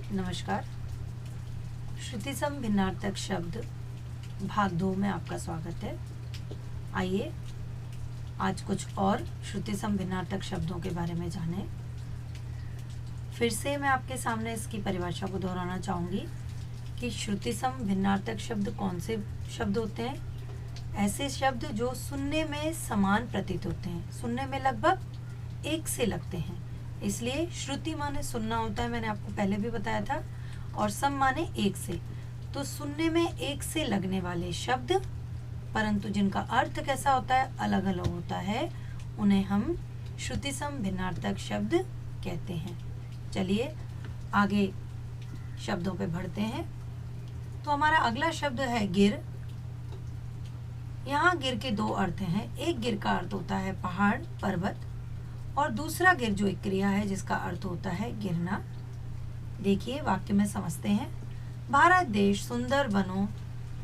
नमस्कार। श्रुतिसम भिन्नार्थक शब्द भाग 2 में आपका स्वागत है। आइए आज कुछ और श्रुतिसम भिन्नार्थक शब्दों के बारे में जानें। फिर से मैं आपके सामने इसकी परिभाषा को दोहराना चाहूँगी कि श्रुतिसम भिन्नार्थक शब्द कौन से शब्द होते हैं। ऐसे शब्द जो सुनने में समान प्रतीत होते हैं, सुनने में लगभग एक से लगते हैं, इसलिए श्रुति माने सुनना होता है, मैंने आपको पहले भी बताया था, और सम माने एक से। तो सुनने में एक से लगने वाले शब्द परंतु जिनका अर्थ कैसा होता है, अलग अलग होता है, उन्हें हम श्रुतिसम भिन्नार्थक शब्द कहते हैं। चलिए आगे शब्दों पे बढ़ते हैं। तो हमारा अगला शब्द है गिर। यहाँ गिर के दो अर्थ हैं। एक गिर का अर्थ होता है पहाड़, पर्वत, और दूसरा गिर जो एक क्रिया है जिसका अर्थ होता है गिरना। देखिए वाक्य में समझते हैं। भारत देश सुंदर वनों,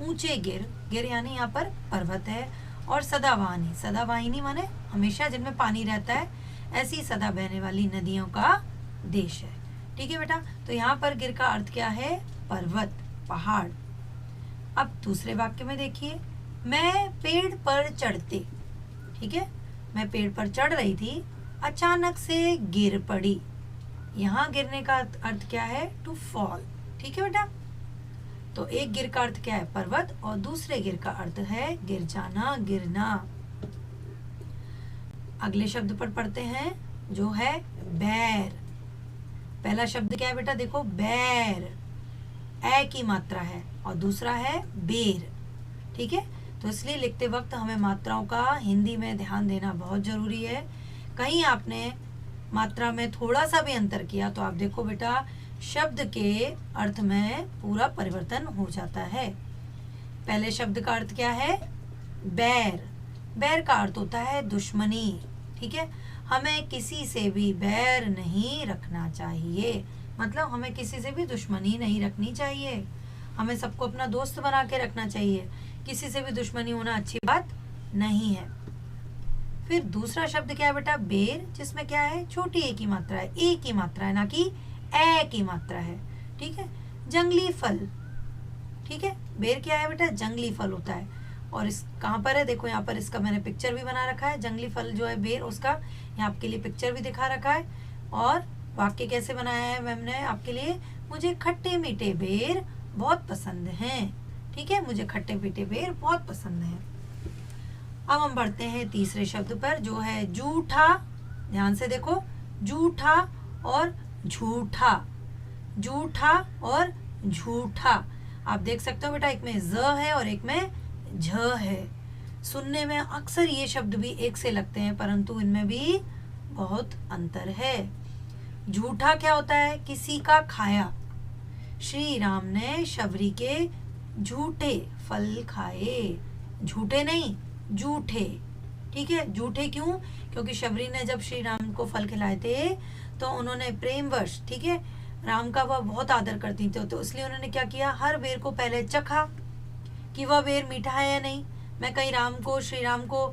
ऊंचे गिर, गिर यानी यहाँ पर पर्वत है, और सदावाहिनी, सदावाहिनी माने हमेशा जिनमें पानी रहता है, ऐसी सदा बहने वाली नदियों का देश है। ठीक है बेटा, तो यहाँ पर गिर का अर्थ क्या है? पर्वत, पहाड़। अब दूसरे वाक्य में देखिए, मैं पेड़ पर चढ़ते, ठीक है, मैं पेड़ पर चढ़ रही थी, अचानक से गिर पड़ी। यहाँ गिरने का अर्थ क्या है? To fall. ठीक है बेटा, तो एक गिर का अर्थ क्या है? पर्वत, और दूसरे गिर का अर्थ है गिर जाना, गिरना। अगले शब्द पर पढ़ते हैं जो है बैर। पहला शब्द क्या है बेटा? देखो बैर, ए की मात्रा है, और दूसरा है बेर। ठीक है, तो इसलिए लिखते वक्त हमें मात्राओं का हिंदी में ध्यान देना बहुत जरूरी है। कहीं आपने मात्रा में थोड़ा सा भी अंतर किया तो आप देखो बेटा शब्द के अर्थ में पूरा परिवर्तन हो जाता है। पहले शब्द का अर्थ क्या है? बैर। बैर का अर्थ होता है दुश्मनी। ठीक है, हमें किसी से भी बैर नहीं रखना चाहिए, मतलब हमें किसी से भी दुश्मनी नहीं रखनी चाहिए, हमें सबको अपना दोस्त बना के रखना चाहिए, किसी से भी दुश्मनी होना अच्छी बात नहीं है। फिर दूसरा शब्द क्या है बेटा? बेर, जिसमें क्या है? छोटी ए की मात्रा है, ए की मात्रा है, ना कि ए की मात्रा है। ठीक है, जंगली फल। ठीक है, बेर क्या है बेटा? जंगली फल होता है। और इस कहाँ पर है? देखो यहाँ पर इसका मैंने पिक्चर भी बना रखा है। जंगली फल जो है बेर, उसका यहाँ आपके लिए पिक्चर भी दिखा रखा है। और वाक्य कैसे बनाया है मैम ने आपके लिए? मुझे खट्टे मीठे बेर बहुत पसंद हैं। ठीक है, मुझे खट्टे मीठे बेर बहुत पसंद हैं। अब हम बढ़ते हैं तीसरे शब्द पर जो है जूठा। ध्यान से देखो, जूठा और झूठा, जूठा और झूठा। आप देख सकते हो बेटा, एक में ज है और एक में झ है। सुनने में अक्सर ये शब्द भी एक से लगते हैं, परंतु इनमें भी बहुत अंतर है। झूठा क्या होता है? किसी का खाया। श्री राम ने शबरी के झूठे फल खाए, झूठे नहीं, झूठे। ठीक है, झूठे क्यों? क्योंकि शबरी ने जब श्री राम को फल खिलाए थे तो उन्होंने प्रेमवश, ठीक है, राम का वह बहुत आदर करती थी, तो इसलिए उन्होंने क्या किया? हर बेर को पहले चखा कि वह बेर मीठा है या नहीं। मैं कहीं श्री राम को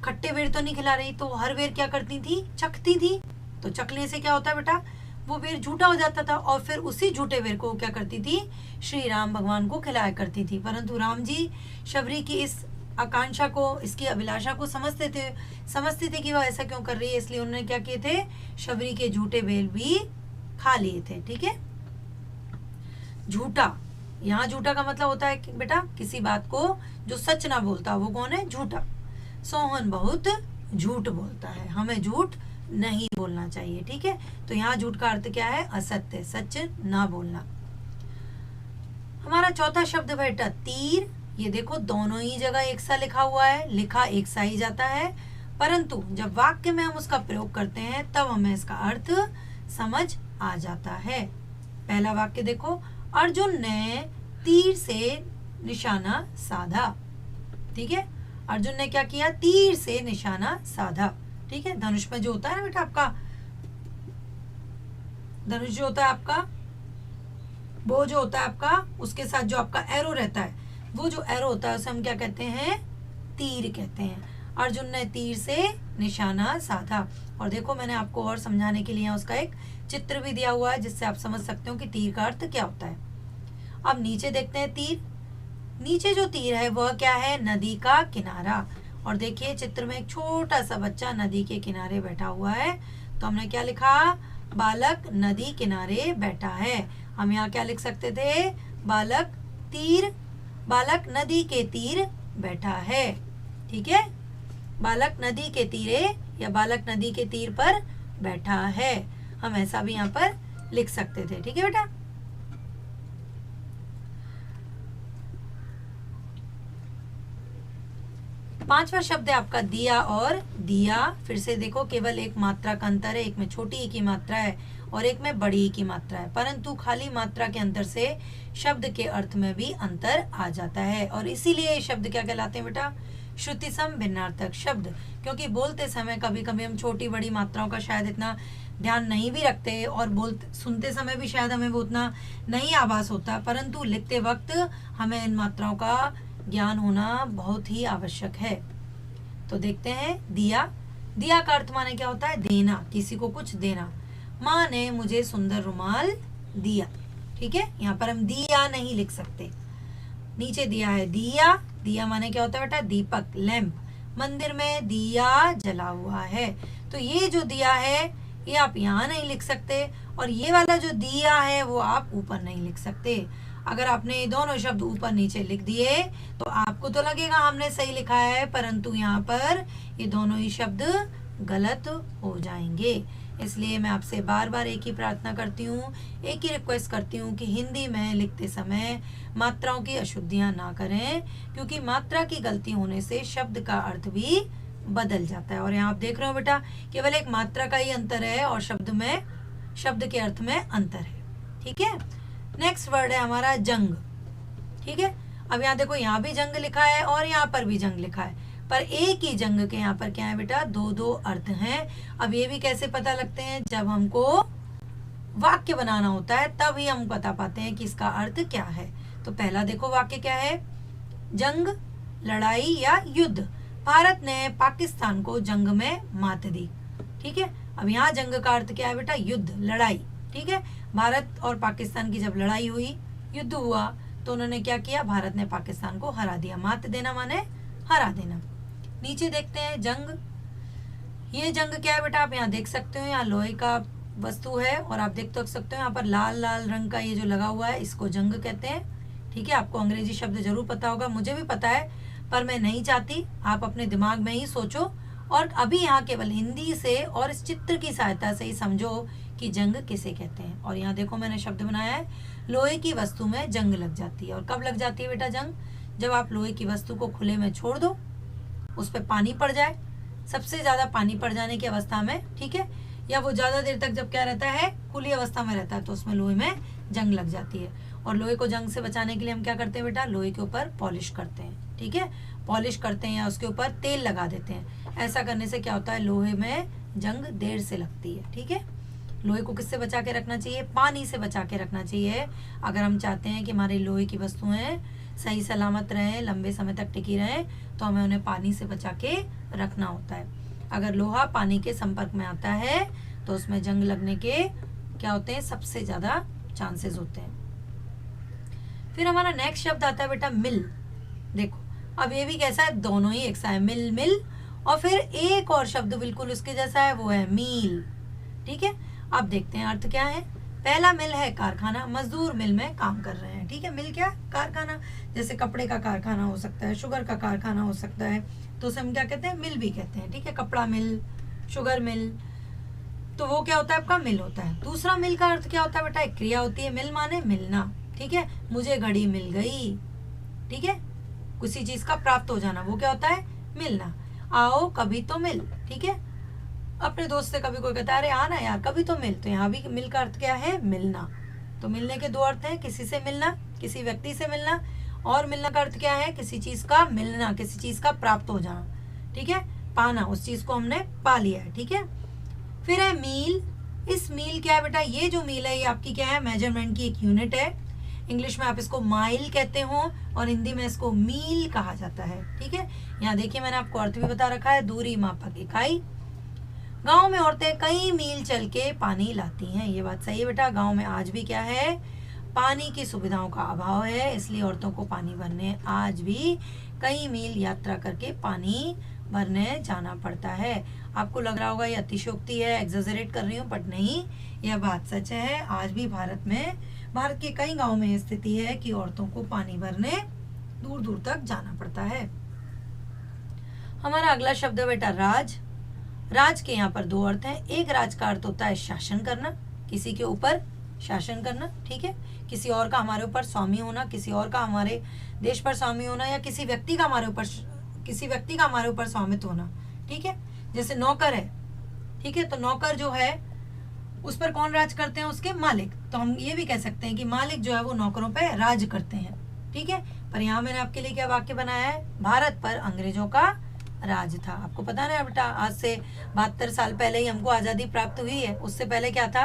खट्टे बेर तो नहीं खिला रही, तो हर बेर क्या करती थी? चखती थी। तो चखने से क्या होता है बेटा? वो बेर झूठा हो जाता था, और फिर उसी झूठे बेर को क्या करती थी? श्री राम भगवान को खिलाया करती थी। परंतु राम जी शबरी की इस आकांक्षा को, इसकी अभिलाषा को समझते थे कि वह ऐसा क्यों कर रही है, इसलिए उन्होंने क्या किए थे? शबरी के झूठे बेर भी खा लिए थे। ठीक है, झूठा, यहाँ झूठा का मतलब होता है कि बेटा किसी बात को जो सच ना बोलता, वो कौन है? झूठा। सोहन बहुत झूठ बोलता है, हमें झूठ नहीं बोलना चाहिए। ठीक है, तो यहाँ झूठ का अर्थ क्या है? असत्य, सच ना बोलना। हमारा चौथा शब्द बेटा तीर। ये देखो दोनों ही जगह एक सा लिखा हुआ है, लिखा एक सा ही जाता है, परंतु जब वाक्य में हम उसका प्रयोग करते हैं तब हमें इसका अर्थ समझ आ जाता है। पहला वाक्य देखो, अर्जुन ने तीर से निशाना साधा। ठीक है, अर्जुन ने क्या किया? तीर से निशाना साधा। ठीक है, धनुष में जो होता है ना बेटा आपका, धनुष जो होता है आपका, वो जो होता है आपका, उसके साथ जो आपका एरो रहता है, वो जो एरो होता है उसे हम क्या कहते हैं? तीर कहते हैं। अर्जुन ने तीर से निशाना साधा। और देखो मैंने आपको और समझाने के लिए उसका एक चित्र भी दिया हुआ है जिससे आप समझ सकते हो कि तीर का अर्थ क्या होता है। अब नीचे देखते हैं तीर। नीचे जो तीर है वह क्या है? नदी का किनारा। और देखिए चित्र में एक छोटा सा बच्चा नदी के किनारे बैठा हुआ है, तो हमने क्या लिखा? बालक नदी किनारे बैठा है। हम यहाँ क्या लिख सकते थे? बालक नदी के तीर बैठा है। ठीक है, बालक नदी के तीरे या बालक नदी के तीर पर बैठा है, हम ऐसा भी यहाँ पर लिख सकते थे। ठीक है बेटा। पांचवा शब्द है आपका दिया और दिया। फिर से देखो केवल एक मात्रा का अंतर है, एक में छोटी ई की मात्रा है और एक में बड़ी ई की मात्रा है, परंतु खाली मात्रा के अंतर से शब्द के अर्थ में भी अंतर आ जाता है और इसीलिए ये शब्द क्या कहलाते हैं बेटा? श्रुति सम भिन्नार्थक शब्द। क्योंकि बोलते समय कभी कभी हम छोटी बड़ी मात्राओं का शायद इतना ध्यान नहीं भी रखते और सुनते समय भी शायद हमें वो उतना नहीं आभास होता, परंतु लिखते वक्त हमें इन मात्राओं का ज्ञान होना बहुत ही आवश्यक है। तो देखते हैं दिया। दिया का अर्थ माने क्या होता है? देना, किसी को कुछ देना। माँ ने मुझे सुंदर रुमाल दिया। ठीक है, यहाँ पर हम दिया नहीं लिख सकते। नीचे दिया है दिया। दिया माने क्या होता है बेटा? दीपक, लैंप। मंदिर में दिया जला हुआ है, तो ये जो दिया है ये आप यहाँ नहीं लिख सकते और ये वाला जो दिया है वो आप ऊपर नहीं लिख सकते। अगर आपने ये दोनों शब्द ऊपर नीचे लिख दिए तो आपको तो लगेगा हमने सही लिखा है, परंतु यहाँ पर ये दोनों ही शब्द गलत हो जाएंगे। इसलिए मैं आपसे बार बार एक ही प्रार्थना करती हूँ, एक ही रिक्वेस्ट करती हूँ कि हिंदी में लिखते समय मात्राओं की अशुद्धियाँ ना करें, क्योंकि मात्रा की गलती होने से शब्द का अर्थ भी बदल जाता है। और यहाँ आप देख रहे हो बेटा केवल एक मात्रा का ही अंतर है और शब्द के अर्थ में अंतर है। ठीक है, नेक्स्ट वर्ड है हमारा जंग। ठीक है, अब यहाँ देखो यहाँ भी जंग लिखा है और यहाँ पर भी जंग लिखा है, पर एक ही जंग के यहाँ पर क्या है बेटा? दो दो अर्थ हैं। अब ये भी कैसे पता लगते हैं? जब हमको वाक्य बनाना होता है तब ही हम बता पाते हैं कि इसका अर्थ क्या है। तो पहला देखो वाक्य क्या है? जंग, लड़ाई या युद्ध। भारत ने पाकिस्तान को जंग में मात दी। ठीक है, अब यहाँ जंग का अर्थ क्या है बेटा? युद्ध, लड़ाई। ठीक है, भारत और पाकिस्तान की जब लड़ाई हुई, युद्ध हुआ, तो उन्होंने क्या किया? भारत ने पाकिस्तान को हरा दिया। मात देना माने हरा देना। नीचे देखते हैं जंग। ये जंग क्या है बेटा? आप यहाँ देख सकते हो, यहाँ लोहे का वस्तु है और आप देख तो सकते हो यहाँ पर लाल लाल रंग का ये जो लगा हुआ है इसको जंग कहते हैं। ठीक है, आपको अंग्रेजी शब्द जरूर पता होगा, मुझे भी पता है, पर मैं नहीं चाहती आप अपने दिमाग में ही सोचो और अभी यहाँ केवल हिंदी से और इस चित्र की सहायता से ही समझो कि जंग किसे कहते हैं। और यहाँ देखो मैंने शब्द बनाया है, लोहे की वस्तु में जंग लग जाती है। और कब लग जाती है बेटा जंग? जब आप लोहे की वस्तु को खुले में छोड़ दो, उस पर पानी पड़ जाए, सबसे ज्यादा पानी पड़ जाने की अवस्था में, ठीक है, या वो ज्यादा देर तक जब क्या रहता है? खुली अवस्था में रहता है, तो उसमें लोहे में जंग लग जाती है। और लोहे को जंग से बचाने के लिए हम क्या करते हैं बेटा? लोहे के ऊपर पॉलिश करते हैं। ठीक है, पॉलिश करते हैं या उसके ऊपर तेल लगा देते हैं। ऐसा करने से क्या होता है? लोहे में जंग देर से लगती है। ठीक है, लोहे को किससे बचा के रखना चाहिए? पानी से बचा के रखना चाहिए। अगर हम चाहते हैं कि हमारी लोहे की वस्तुएं सही सलामत रहें, लंबे समय तक टिकी रहें, तो हमें उन्हें पानी से बचा के रखना होता है। अगर लोहा पानी के संपर्क में आता है तो उसमें जंग लगने के क्या होते हैं? सबसे ज्यादा चांसेस होते हैं। फिर हमारा नेक्स्ट शब्द आता है बेटा मिल। देखो अब ये भी कैसा है? दोनों ही एक सा है, मिल मिल। और फिर एक और शब्द बिल्कुल उसके जैसा है, वो है मील। ठीक है, अब देखते हैं अर्थ क्या है। पहला मिल है कारखाना, मजदूर मिल में काम कर रहे हैं। ठीक है, मिल क्या? कारखाना। जैसे कपड़े का कारखाना हो सकता है, शुगर का कारखाना हो सकता है, तो उसे हम क्या कहते हैं? मिल भी कहते हैं। ठीक है, कपड़ा मिल, शुगर मिल, तो वो क्या होता है? आपका मिल होता है। दूसरा मिल का अर्थ क्या होता है बेटा? एक क्रिया होती है। मिल माने मिलना। ठीक है, मुझे घड़ी मिल गई। ठीक है, किसी चीज का प्राप्त हो जाना, वो क्या होता है? मिलना। आओ कभी तो मिल। ठीक है, अपने दोस्त से कभी कोई कहता है अरे आना यार कभी तो मिल, तो यहाँ भी मिल का अर्थ क्या है? मिलना। तो मिलने के दो अर्थ हैं, किसी से मिलना, किसी व्यक्ति से मिलना, और मिलना का अर्थ क्या है? किसी चीज का मिलना, किसी चीज का प्राप्त हो जाना। ठीक है, पाना, उस चीज को हमने पा लिया है। ठीक है, फिर है मील। इस मील क्या है बेटा? ये जो मील है ये आपकी क्या है? मेजरमेंट की एक यूनिट है। इंग्लिश में आप इसको माइल कहते हो और हिंदी में इसको मील कहा जाता है। ठीक है, यहाँ देखिए मैंने आपको अर्थ भी बता रखा है, दूरी मापक इकाई। गांव में औरतें कई मील चल के पानी लाती हैं, ये बात सही है बेटा। गांव में आज भी क्या है, पानी की सुविधाओं का अभाव है, इसलिए औरतों को पानी भरने आज भी कई मील यात्रा करके पानी भरने जाना पड़ता है। आपको लग रहा होगा ये अतिशयोक्ति है, एग्जैजरेट कर रही हूँ, बट नहीं, यह बात सच है। आज भी भारत के कई गांवों में स्थिति है कि औरतों को पानी भरने दूर दूर तक जाना पड़ता है। हमारा अगला शब्द है बेटा राज। राज के यहाँ पर दो अर्थ हैं। एक राज का अर्थ होता है शासन करना, किसी के ऊपर शासन करना। ठीक है, किसी और का हमारे ऊपर स्वामी होना, किसी और का हमारे देश पर स्वामी होना, या किसी व्यक्ति का हमारे ऊपर स्वामित्व होना। ठीक है, जैसे नौकर है, ठीक है, तो नौकर जो है उस पर कौन राज करते हैं, उसके मालिक। तो हम ये भी कह सकते हैं कि मालिक जो है वो नौकरों पे राज करते हैं। ठीक है, पर यहाँ मैंने आपके लिए क्या वाक्य बनाया है, भारत पर अंग्रेजों का राज था। आपको पता ना बेटा, आज से 72 साल पहले ही हमको आजादी प्राप्त हुई है। उससे पहले क्या था,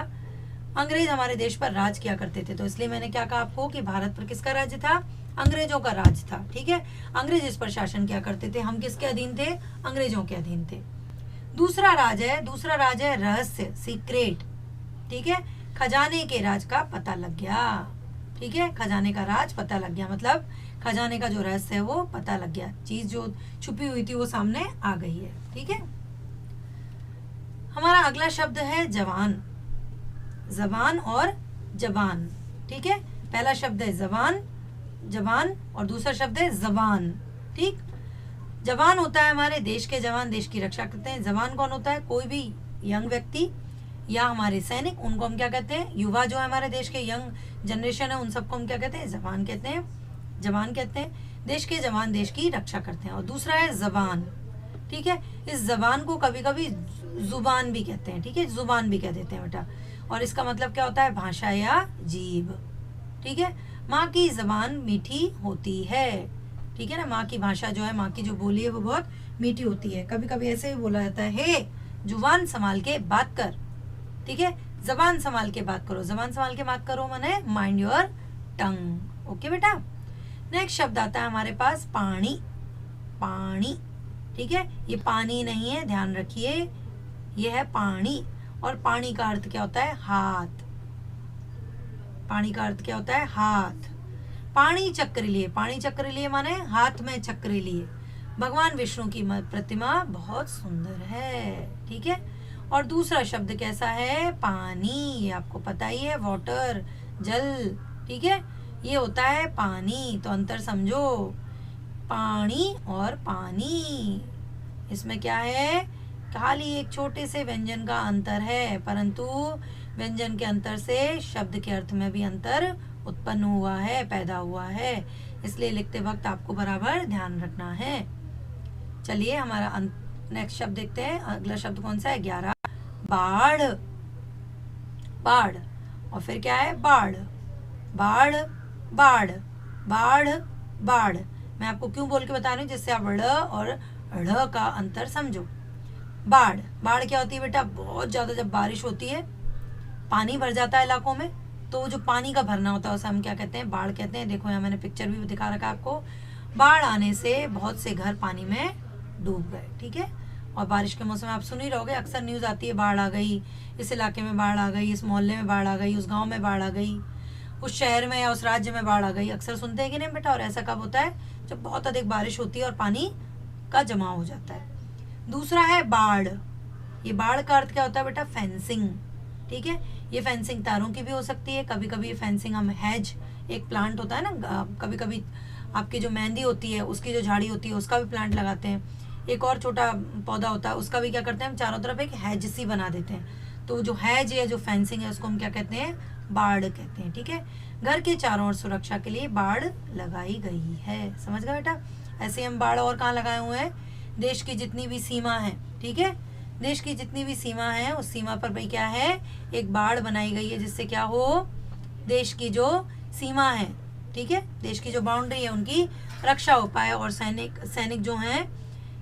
अंग्रेज हमारे देश पर राज किया करते थे। तो इसलिए मैंने क्या कहा आपको कि भारत पर किसका राज्य था, अंग्रेजों का राज था। ठीक है, अंग्रेज इस पर शासन किया करते थे, हम किसके अधीन थे, अंग्रेजों के अधीन थे। दूसरा राज है रहस्य, सीक्रेट। ठीक है, खजाने के राज का पता लग गया। ठीक है, खजाने का राज पता लग गया, मतलब खजाने का जो रहस्य है वो पता लग गया, चीज जो छुपी हुई थी वो सामने आ गई है। ठीक है, हमारा अगला शब्द है जवान। जबान और जबान। ठीक है, पहला शब्द है जवान और दूसरा शब्द है जबान। ठीक, जवान होता है हमारे देश के जवान, देश की रक्षा करते हैं। जवान कौन होता है, कोई भी यंग व्यक्ति या हमारे सैनिक, उनको हम क्या कहते हैं, युवा जो है हमारे देश के यंग जनरेशन है, उन सबको हम क्या कहते हैं, जवान कहते हैं। देश के जवान देश की रक्षा करते हैं। और दूसरा है जबान। ठीक है, इस जबान को कभी कभी जुबान भी कहते हैं। ठीक है, जुबान भी कह देते हैं बेटा, और इसका मतलब क्या होता है, भाषा या जीभ। ठीक है, माँ की जबान मीठी होती है। ठीक है ना, माँ की भाषा जो है, माँ की जो बोली है वो बहुत मीठी होती है। कभी कभी ऐसे भी बोला जाता है, हे जुबान संभाल के बात कर। ठीक है, जबान संभाल के बात करो, जबान संभाल के बात करो माने माइंड योर टंग। ओके बेटा, नेक्स्ट शब्द आता है हमारे पास पानी। ठीक है, ये पानी नहीं है, ध्यान रखिए, ये है पानी। और पानी का अर्थ क्या होता है, हाथ। पानी का अर्थ क्या होता है, हाथ। पानी चक्र लिए माने हाथ में चक्र लिए। भगवान विष्णु की प्रतिमा बहुत सुंदर है। ठीक है, और दूसरा शब्द कैसा है, पानी, ये आपको पता ही है, वाटर, जल। ठीक है, ये होता है पानी। तो अंतर समझो, पानी और पानी, इसमें क्या है, खाली एक छोटे से व्यंजन का अंतर है, परंतु व्यंजन के अंतर से शब्द के अर्थ में भी अंतर उत्पन्न हुआ है, पैदा हुआ है। इसलिए लिखते वक्त आपको बराबर ध्यान रखना है। चलिए हमारा नेक्स्ट शब्द देखते हैं। अगला शब्द कौन सा है, 11, बाढ़। और फिर क्या है, बाढ़। मैं आपको क्यों बोल के बता रही हूँ, जिससे आप ड़ और ढ़ का अंतर समझो। बाढ़ क्या होती है बेटा, बहुत ज्यादा जब बारिश होती है, पानी भर जाता है इलाकों में, तो जो पानी का भरना होता है उसे हम क्या कहते हैं, बाढ़ कहते हैं। देखो यहाँ मैंने पिक्चर भी दिखा रखा है आपको। बाढ़ आने से बहुत से घर पानी में डूब गए। ठीक है, और बारिश के मौसम में आप सुन ही रहोगे, अक्सर न्यूज आती है, बाढ़ आ गई, इस इलाके में बाढ़ आ गई, इस मोहल्ले में बाढ़ आ गई, उस गांव में बाढ़ आ गई, उस शहर में या उस राज्य में बाढ़ आ गई। अक्सर सुनते हैं कि नहीं बेटा। और ऐसा कब होता है, जब बहुत अधिक बारिश होती है और पानी का जमाव हो जाता है। दूसरा है बाढ़। ये बाढ़ का अर्थ क्या होता है बेटा, फेंसिंग। ठीक है, ये फेंसिंग तारों की भी हो सकती है, कभी कभी फेंसिंग हम हैज, एक प्लांट होता है ना, कभी कभी आपकी जो मेहंदी होती है उसकी जो झाड़ी होती है उसका भी प्लांट लगाते हैं। एक और छोटा पौधा होता है, उसका भी क्या करते हैं हम, चारों तरफ एक हैज सी बना देते हैं। तो जो हैज या जो फेंसिंग है उसको हम क्या कहते हैं, बाढ़ कहते हैं। ठीक है, घर के चारों ओर सुरक्षा के लिए बाढ़ लगाई गई है। समझ गए बेटा। ऐसे हम बाढ़ और कहाँ लगाए हुए हैं, देश की जितनी भी सीमा है। ठीक है, देश की जितनी भी सीमा है उस सीमा पर भाई क्या है, एक बाढ़ बनाई गई है, जिससे क्या हो, देश की जो सीमा है, ठीक है, देश की जो बाउंड्री है उनकी रक्षा हो पाए। और सैनिक जो हैं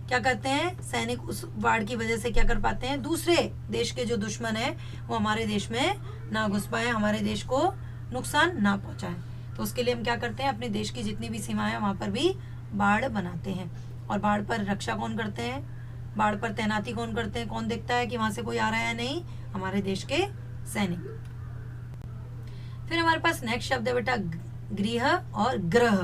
क्या करते हैं, सैनिक उस बाढ़ की वजह से क्या कर पाते हैं, दूसरे देश के जो दुश्मन है वो हमारे देश में ना घुस पाए, हमारे देश को नुकसान ना पहुंचाए। तो उसके लिए हम क्या करते हैं, अपने देश की जितनी भी सीमाएं हैं वहाँ पर भी बाड़ बनाते हैं। और बाड़ पर रक्षा कौन करते हैं, बाड़ पर तैनाती कौन करते हैं, कौन देखता है कि वहाँ से कोई आ रहा है या नहीं, हमारे देश के सैनिक। फिर हमारे पास नेक्स्ट शब्द है बेटा गृह और ग्रह।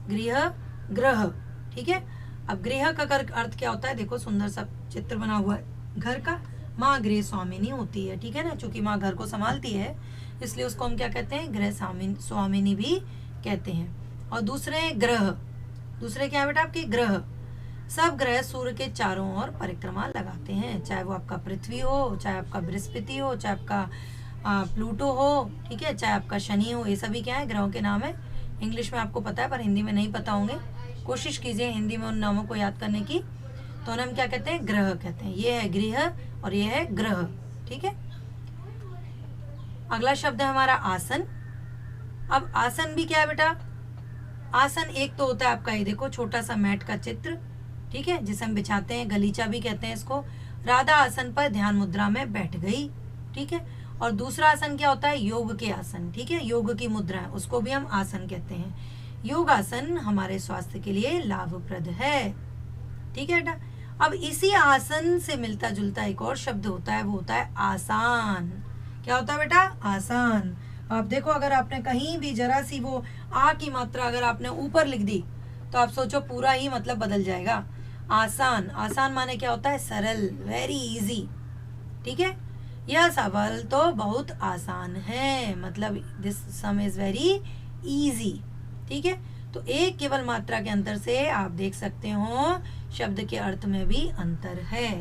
गृह ग्रह, ठीक है। अब गृह का अर्थ क्या होता है, देखो सुंदर सा चित्र बना हुआ है घर का। माँ गृह स्वामिनी होती है, ठीक है ना, चूंकि माँ घर को संभालती है इसलिए उसको हम क्या कहते हैं, गृह स्वामिनी भी कहते हैं। और दूसरे ग्रह, दूसरे क्या है बेटा आपके ग्रह। सब ग्रह सूर्य के चारों ओर परिक्रमा लगाते हैं, चाहे वो आपका पृथ्वी हो, चाहे आपका बृहस्पति हो, चाहे आपका प्लूटो हो, ठीक है, चाहे आपका शनि हो, ये सभी क्या है, ग्रहों के नाम है। इंग्लिश में आपको पता है पर हिंदी में नहीं पता होंगे, कोशिश कीजिए हिंदी में उन नामों को याद करने की। तो हम क्या कहते हैं, ग्रह कहते हैं। ये है गृह और ये है ग्रह, ठीक है। अगला शब्द है हमारा आसन। अब आसन भी क्या है बेटा, आसन एक तो होता है आपका, ये देखो छोटा सा मैट का चित्र, ठीक है, जिसे हम बिछाते हैं, गलीचा भी कहते हैं इसको। राधा आसन पर ध्यान मुद्रा में बैठ गई, ठीक है। और दूसरा आसन क्या होता है, योग के आसन, ठीक है, योग की मुद्रा है, उसको भी हम आसन कहते हैं। योगासन हमारे स्वास्थ्य के लिए लाभप्रद है, ठीक है बेटा। अब इसी आसन से मिलता जुलता एक और शब्द होता है, वो होता है आसान। क्या होता है बेटा, आसान। आप देखो अगर आपने कहीं भी जरा सी वो आ की मात्रा अगर आपने ऊपर लिख दी तो आप सोचो पूरा ही मतलब बदल जाएगा। आसान, आसान माने क्या होता है, सरल, वेरी इजी, ठीक है। यह सवाल तो बहुत आसान है, मतलब this some is very easy, ठीक है। तो एक केवल मात्रा के अंतर से आप देख सकते हो शब्द के अर्थ में भी अंतर है,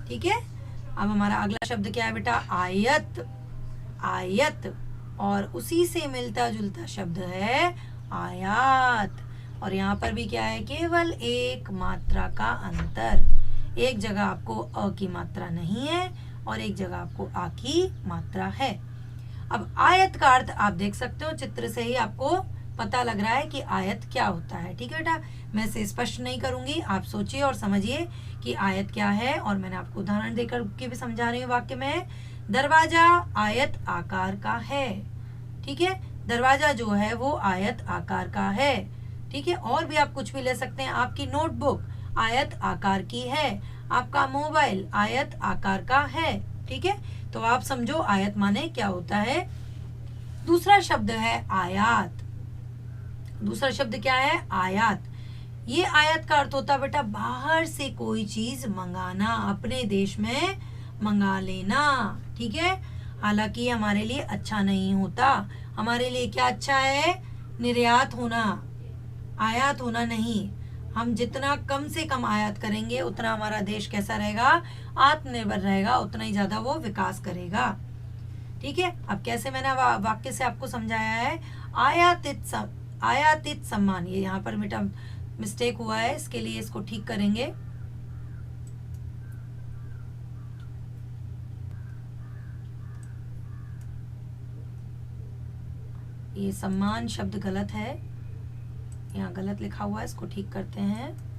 ठीक है। अब हमारा अगला शब्द क्या है बेटा, आयत। आयत, और उसी से मिलता जुलता शब्द है आयात। और यहाँ पर भी क्या है, केवल एक मात्रा का अंतर। एक जगह आपको अ की मात्रा नहीं है और एक जगह आपको आ की मात्रा है। अब आयत का अर्थ आप देख सकते हो, चित्र से ही आपको पता लग रहा है कि आयत क्या होता है, ठीक है बेटा। मैं इसे स्पष्ट नहीं करूंगी, आप सोचिए और समझिए कि आयत क्या है। और मैंने आपको उदाहरण देकर के भी समझा रही हूँ वाक्य में। दरवाजा आयत आकार का है, ठीक है, दरवाजा जो है वो आयत आकार का है, ठीक है। और भी आप कुछ भी ले सकते हैं। आपकी नोटबुक आयत आकार की है, आपका मोबाइल आयत आकार का है, ठीक है। तो आप समझो आयत माने क्या होता है। दूसरा शब्द है आयात। दूसरा शब्द क्या है, आयात। ये आयात का अर्थ होता है बेटा बाहर से कोई चीज मंगाना, अपने देश में मंगा लेना, ठीक है। हालांकि हमारे लिए अच्छा नहीं होता, हमारे लिए क्या अच्छा है, निर्यात होना, आयात होना नहीं। हम जितना कम से कम आयात करेंगे उतना हमारा देश कैसा रहेगा, आत्मनिर्भर रहेगा, उतना ही ज्यादा वो विकास करेगा, ठीक है। अब कैसे मैंने वाक्य से आपको समझाया है, आयातित सम्मान, ये यहाँ पर बेटा मिस्टेक हुआ है, इसके लिए इसको ठीक करेंगे। ये सम्मान शब्द गलत है, यहाँ गलत लिखा हुआ है, इसको ठीक करते हैं।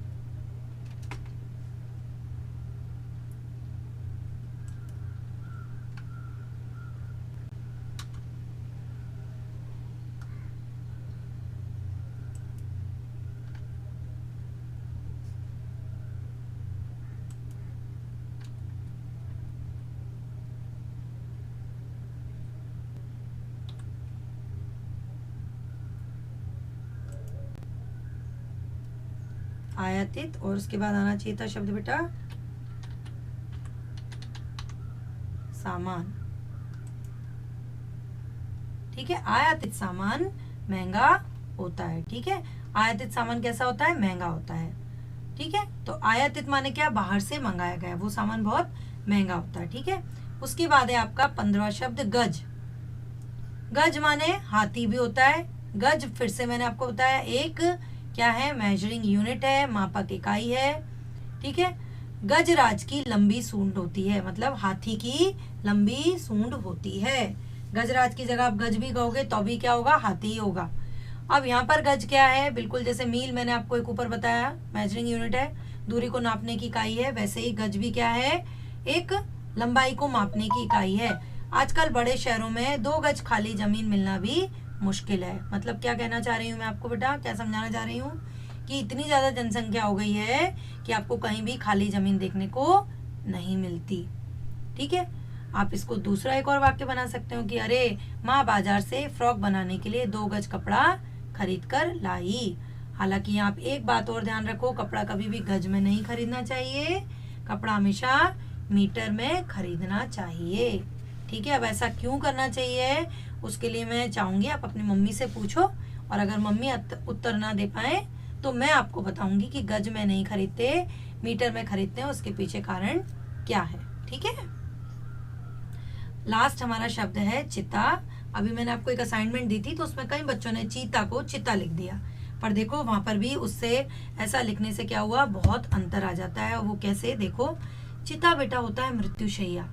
आयातित, और उसके बाद आना चाहिए था शब्द बेटा सामान, ठीक है। आयातित सामान महंगा होता है, ठीक है। आयातित सामान कैसा होता है, महंगा होता है, ठीक है। तो आयातित माने क्या, बाहर से मंगाया गया वो सामान बहुत महंगा होता है, ठीक है। उसके बाद है आपका 15वां शब्द गज। गज माने हाथी भी होता है। गज फिर से मैंने आपको बताया एक क्या है, मेजरिंग यूनिट है, मापक इकाई है, ठीक है। गजराज की लंबी सूंड होती है, मतलब हाथी की लंबी सूंड होती है। गजराज की जगह आप गज भी कहोगे तो भी क्या होगा, हाथी ही होगा। अब यहाँ पर गज क्या है, बिल्कुल जैसे मील मैंने आपको एक ऊपर बताया मेजरिंग यूनिट है, दूरी को नापने की इकाई है, वैसे ही गज भी क्या है, एक लंबाई को मापने की इकाई है। आजकल बड़े शहरों में 2 गज खाली जमीन मिलना भी मुश्किल है। मतलब क्या कहना चाह रही हूँ मैं आपको बेटा, क्या समझाना चाह रही हूँ कि इतनी ज़्यादा जनसंख्या हो गई है कि आपको कहीं भी खाली ज़मीन देखने को नहीं मिलती। ठीक है, आप इसको दूसरा एक और वाक्य बना सकते हो कि अरे माँ बाजार से फ्रॉक बनाने के लिए 2 गज कपड़ा खरीद कर लाई। हालांकि आप एक बात और ध्यान रखो, कपड़ा कभी भी गज में नहीं खरीदना चाहिए, कपड़ा हमेशा मीटर में खरीदना चाहिए। ठीक है, अब ऐसा क्यों करना चाहिए उसके लिए मैं चाहूंगी आप अपनी मम्मी से पूछो, और अगर मम्मी उत्तर ना दे पाए तो मैं आपको बताऊंगी कि गज में नहीं खरीदते, मीटर में खरीदते हैं, उसके पीछे कारण क्या है। ठीक है, लास्ट हमारा शब्द है चिता। अभी मैंने आपको एक असाइनमेंट दी थी तो उसमें कई बच्चों ने चीता को चिता लिख दिया, पर देखो वहां पर भी उससे ऐसा लिखने से क्या हुआ, बहुत अंतर आ जाता है। और वो कैसे, देखो चिता बेटा होता है मृत्युशैया।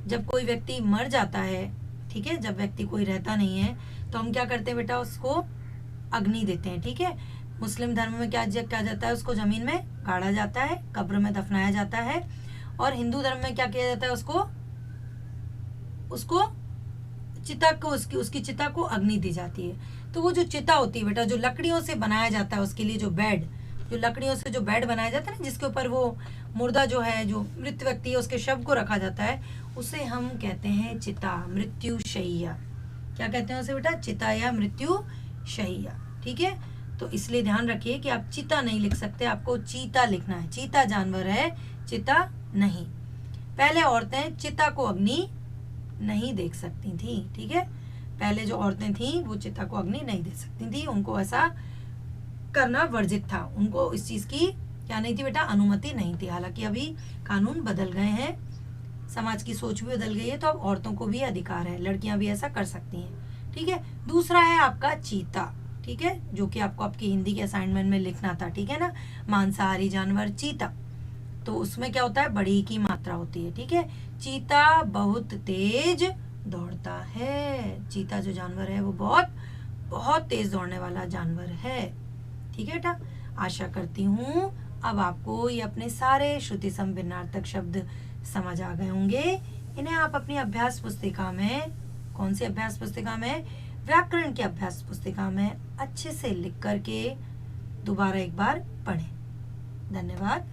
जब कोई व्यक्ति मर जाता है, ठीक है, जब व्यक्ति कोई रहता नहीं है तो हम क्या करते हैं बेटा, उसको अग्नि देते हैं। ठीक है, मुस्लिम धर्म में क्या जाता है, उसको जमीन में गाड़ा जाता है, कब्र में दफनाया जाता है। और हिंदू धर्म में क्या किया जाता है, उसको चिता को, उसकी चिता को अग्नि दी जाती है। तो वो जो चिता होती है बेटा, जो लकड़ियों से बनाया जाता है, उसके लिए जो लकड़ियों से जो बेड बनाया जाता है ना, जिसके ऊपर वो मुर्दा जो है, जो मृत व्यक्ति है, उसके शव को रखा जाता है, उसे हम कहते हैं चिता, मृत्युशैया। क्या कहते हैं उसे बेटा, चिता या मृत्युशैया। ठीक है, तो इसलिए ध्यान रखिए कि आप चिता नहीं लिख सकते, आपको चीता लिखना है। चीता जानवर है, चिता नहीं। पहले औरतें चिता को अग्नि नहीं देख सकती थी। ठीक है, पहले जो औरतें थी वो चिता को अग्नि नहीं दे सकती थी, उनको ऐसा करना वर्जित था, उनको इस चीज की क्या नहीं थी बेटा, अनुमति नहीं थी। हालांकि अभी कानून बदल गए हैं, समाज की सोच भी बदल गई है, तो अब औरतों को भी अधिकार है, लड़कियां भी ऐसा कर सकती हैं। ठीक है, दूसरा है आपका चीता। ठीक है, जो कि आपको आपकी हिंदी के असाइनमेंट में लिखना था। ठीक है ना, मांसाहारी जानवर चीता, तो उसमें क्या होता है, बड़ी की मात्रा होती है। ठीक है, चीता बहुत तेज दौड़ता है। चीता जो जानवर है वो बहुत बहुत तेज दौड़ने वाला जानवर है। ठीक है बेटा, आशा करती हूँ अब आपको ये अपने सारे श्रुति सम भिन्नार्थक शब्द समझ आ गए होंगे। इन्हें आप अपनी अभ्यास पुस्तिका में, कौन सी अभ्यास पुस्तिका में, व्याकरण की अभ्यास पुस्तिका में अच्छे से लिख करके दोबारा एक बार पढ़ें। धन्यवाद।